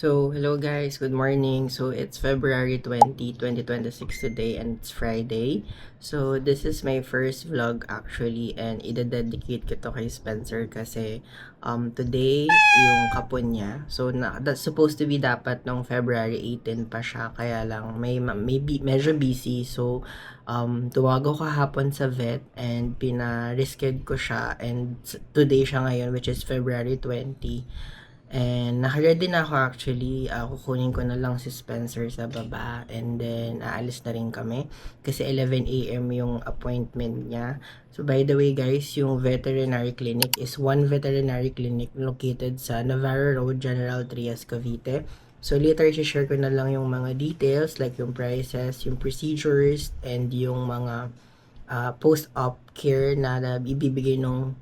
So, hello guys, good morning. So, it's February 20, 2026 today and it's Friday. So, this is my first vlog actually and ida-dedicate ko to kay Spencer kasi today yung kapon niya. So, that's supposed to be dapat nung February 18 pa siya kaya lang medyo busy. So, tumago kahapon sa vet and pina-reschedule ko siya and today siya ngayon which is February 20. And naka-ready na ako actually. Kukunin ko na lang si Spencer sa baba and then aalis na rin kami kasi 11 AM yung appointment niya. So by the way guys, yung veterinary clinic is one veterinary clinic located sa Navarro Road, General Trias, Cavite. So later share ko na lang yung mga details like yung prices, yung procedures and yung mga post-op care na ibibigay ng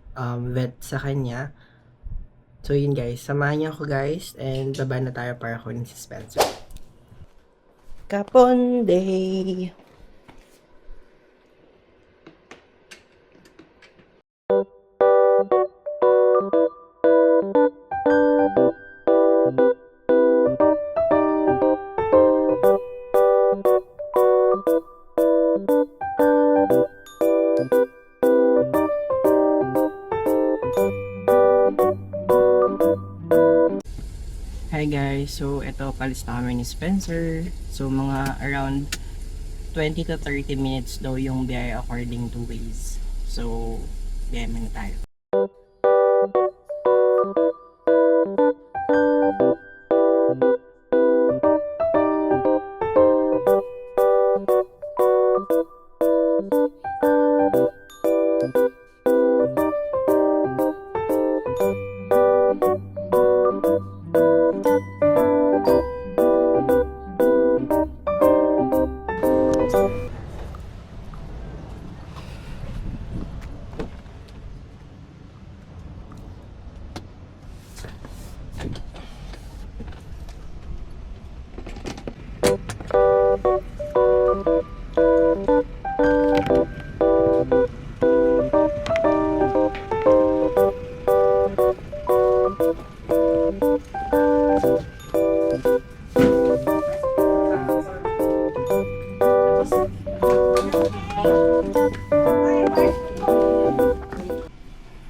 vet sa kanya. So yun guys, samahan niyo ako guys and baba na tayo para kunin si Spencer. Kapon Day! Hi guys, so ito palis na kami ni Spencer. So mga around 20 to 30 minutes daw yung biyahe according to Waze. So, biyahe muna tayo.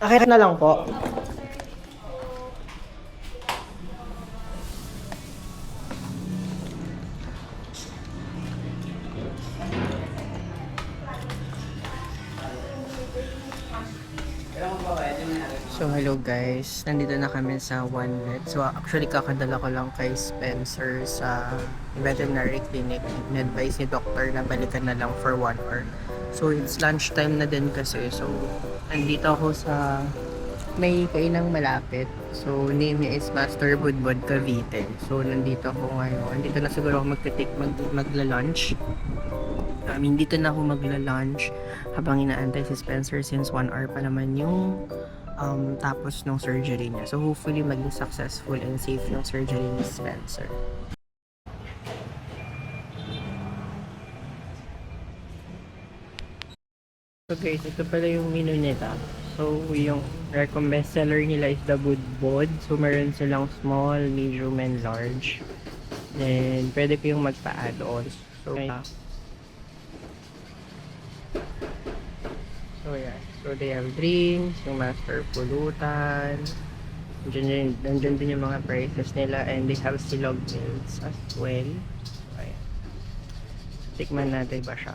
Akit na lang po. So hello guys, nandito na kami sa One Vet. So actually kakadala ko lang kay Spencer sa veterinary clinic. In-advise ni doctor na balikan na lang for 1 hour. So it's lunchtime na din kasi. So nandito ako sa may kainang malapit. So name niya is Master Budbud Cavite. So nandito ako ngayon. Dito na siguro ako magla-lunch. Dito na ako magla-lunch habang inaantay si Spencer since 1 hour pa naman yung tapos ng surgery niya. So hopefully maging successful and safe yung surgery ni Spencer. So guys, ito pala yung menu nila. So yung best seller nila is the Budbud. So meron silang small, medium, and large. Then pwede ko yung magpa-add-on. So yeah. So they have drinks, yung master pulutan. Nandyan din yung mga prices nila and they have silog meals as well. So, ayan. Tikman natin ba siya.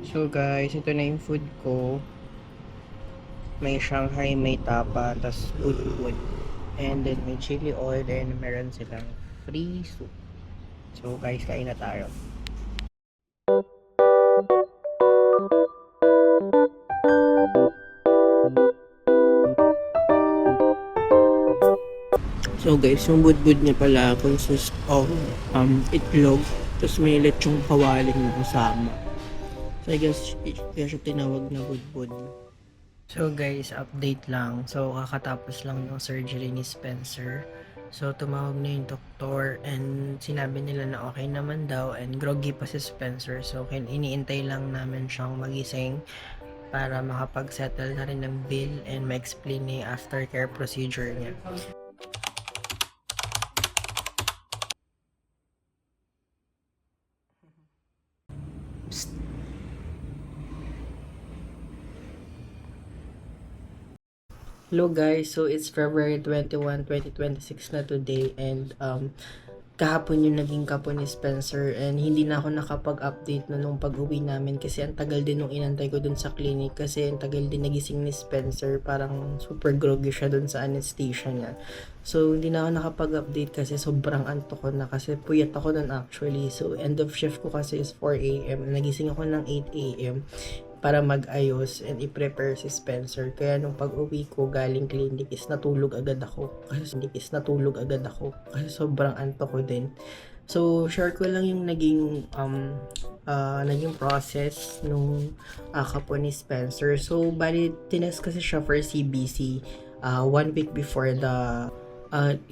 So guys, ito na yung food ko. May Shanghai, may tapa, tas wood. And then may chili oil and meron silang free soup. So guys, kain na tayo. So guys, yung budbud niya pala consists of itlog, tapos may lechong kawaling na kasama. So I guess kaya siya tinawag na budbud. So guys, update lang. So kakatapos lang ng surgery ni Spencer. So tumawag na yung doktor and sinabi nila na okay naman daw and groggy pa si Spencer. So iniintay lang namin siyang magising para makapag-settle na rin ng bill and ma-explain na yung aftercare procedure niya. Hello guys, so it's February 21, 2026 na today and kahapon yung naging kapon ni Spencer and hindi na ako nakapag-update na nung pag-uwi namin kasi ang tagal din nung inantay ko dun sa clinic kasi ang tagal din nagising ni Spencer, parang super groggy siya dun sa anesthesia niya. So hindi na ako nakapag-update kasi sobrang antok ko na kasi puyat ako dun actually. So end of shift ko kasi is 4 a.m. Nagising ako ng 8 a.m. para mag-ayos and i-prepare si Spencer. Kaya nung pag-uwi ko galing clinic is natulog agad ako. Kasi sobrang antok ko din. So, share ko lang yung naging process nung kapwa ni Spencer. So, bali, tinest kasi siya for CBC 1 week before the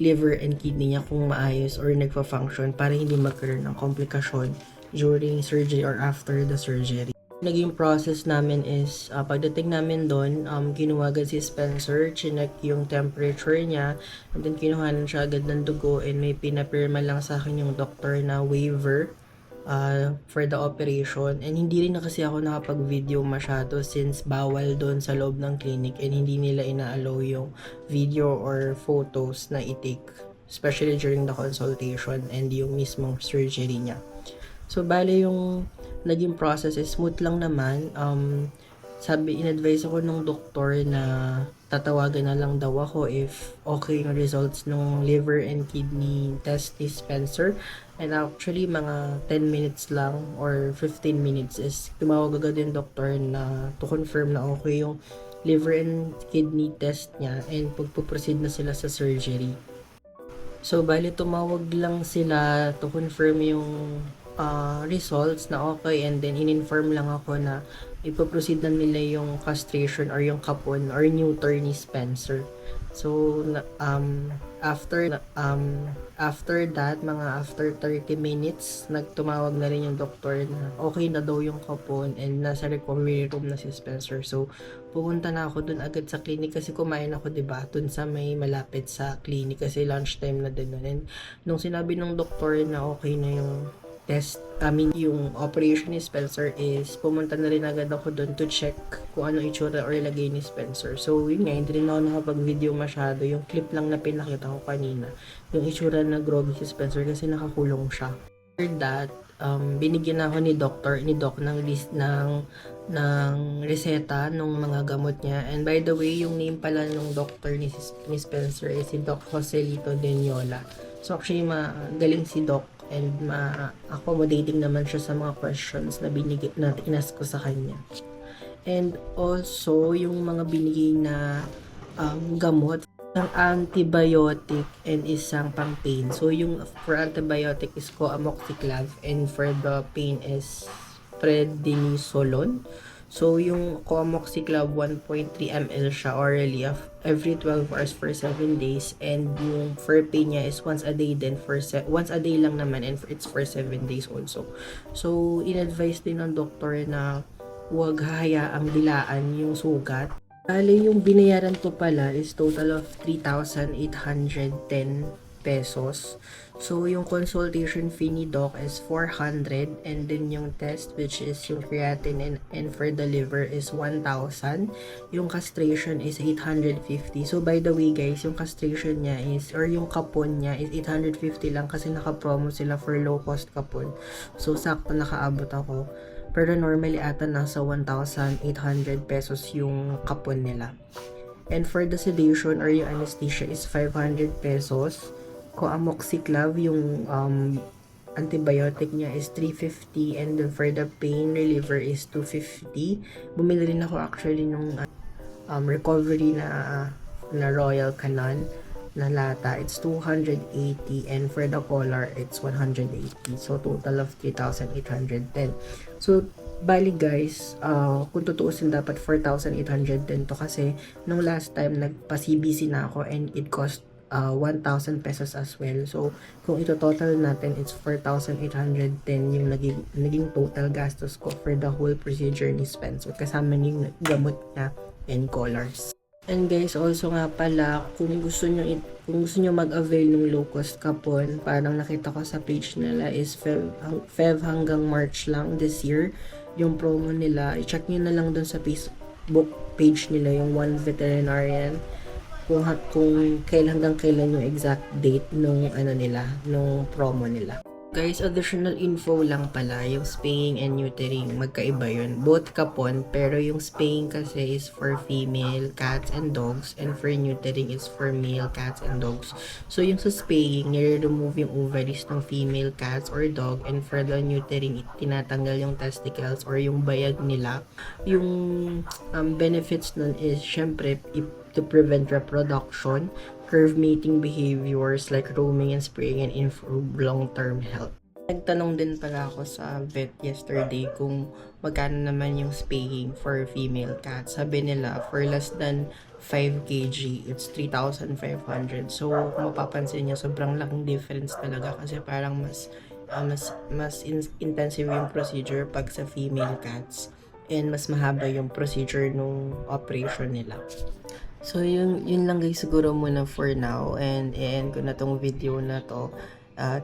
liver and kidney niya kung maayos or nagpa-function para hindi magkaroon ng komplikasyon during surgery or after the surgery. Naging process namin is, pagdating namin doon, kinuwagan si Spencer, chinek yung temperature niya, and then kinuhanan siya agad ng dugo, and may pinapirma lang sa akin yung doctor na waiver for the operation. And hindi rin na kasi ako nakapag-video masyado since bawal doon sa loob ng clinic and hindi nila ina-allow yung video or photos na i-take, especially during the consultation and yung mismong surgery niya. So, bale yung naging process is smooth lang naman. In-advise ako nung doktor na tatawagan na lang daw ako if okay yung results ng liver and kidney test ni Spencer. And actually, mga 10 minutes lang or 15 minutes is tumawag agad yung doktor na to confirm na okay yung liver and kidney test niya and pagpuproceed na sila sa surgery. So, bali tumawag lang sila to confirm yung results na okay and then in-inform lang ako na ipoproceed na nila yung castration or yung kapon or neuter ni Spencer. So, after that, mga after 30 minutes, nagtumawag na rin yung doktor na okay na daw yung kapon and nasa recovery room na si Spencer. So, pupunta na ako dun agad sa clinic kasi kumain ako, diba, dun sa may malapit sa clinic kasi lunchtime na din nun. And nung sinabi ng doktor na okay na yung test, yung operation ni Spencer is pumunta na rin agad ako doon to check kung ano itsura or lagay ni Spencer. So, yun nga, hindi rin ako nakapag-video masyado. Yung clip lang na pinakita ko kanina, yung itsura na groggy si Spencer kasi nakakulong siya. After that, binigyan ako ni Doc ng list ng reseta ng mga gamot niya. And by the way, yung name pala ng doctor ni Spencer is si Doc Joselito Denyola. So actually, magaling si Doc and accommodating naman siya sa mga questions na inask ko sa kanya. And also, yung mga binigay na gamot, isang antibiotic and isang pang pain. So, yung for antibiotic is amoxiclav and for the pain is prednisolone. So, yung amoxiclav 1.3 ml siya orally every 12 hours for 7 days and yung for pain niya is once a day din once a day lang naman and it's for 7 days also. So, in-advise din ng doktor na huwag hayaang dilaan yung sugat. Bali, yung binayaran ko pala is total of 3,810 pesos. So, yung consultation fee ni Doc is 400 and then yung test which is yung creatinine and for the liver is 1,000. Yung castration is 850. So, by the way guys, yung castration niya is, or yung kapon niya is 850 lang kasi naka-promo sila for low cost kapon. So, sakto nakaabot ako. Pero normally ata nasa 1,800 pesos yung kapon nila. And for the sedation or yung anesthesia is 500 pesos. Kung amoxiclav, yung antibiotic niya is 350, and then for the pain reliever is 250. Bumili rin ako actually nung recovery na Royal Canin na lata. It's 280, and for the collar it's 180. So total of 3,810. So bali guys, kung tutuusin dapat 4,810 to, kasi nung last time nagpa-CBC na ako and it cost 1,000 pesos as well. So kung ito total natin, it's 4,810 yung naging total gastos ko for the whole procedure ni Spencer, kasama yung gamot niya and collars. And guys, also nga pala, kung gusto nyo mag-avail ng low cost kapon, parang nakita ko sa page nila is Feb hanggang March lang this year yung promo nila. I-check nyo na lang dun sa Facebook page nila, yung One Veterinarian, kung hanggang kailan yung exact date nung nung promo nila. Guys, additional info lang pala, yung spaying and neutering, magkaiba yun. Both kapon, pero yung spaying kasi is for female cats and dogs, and for neutering is for male cats and dogs. So yung sa spaying, nire-remove yung ovaries ng female cats or dog, and for the neutering, tinatanggal yung testicles or yung bayag nila. Yung benefits nun is, syempre, to prevent reproduction, curve mating behaviors like roaming and spraying, and improve long-term health. Nagtanong din pala ako sa vet yesterday kung magkano naman yung spaying for female cats. Sabi nila, for less than 5 kg, it's 3,500. So, kung mapapansin niyo, sobrang laking difference talaga, kasi parang mas intensive yung procedure pag sa female cats, and mas mahaba yung procedure nung operation nila. So, yun lang guys siguro muna for now, and i-end ko na tong video na to.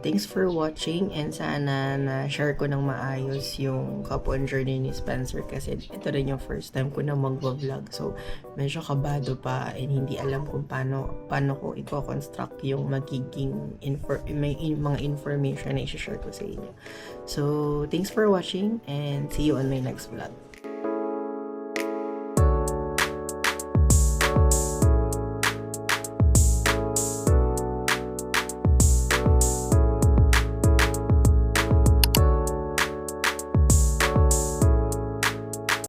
Thanks for watching, and sana na-share ko ng maayos yung kapon journey ni Spencer, kasi ito rin yung first time ko na mag-vlog. So, medyo kabado pa, and hindi alam kung paano ko i-construct yung magiging mga information na i-share ko sa inyo. So, thanks for watching, and see you on my next vlog.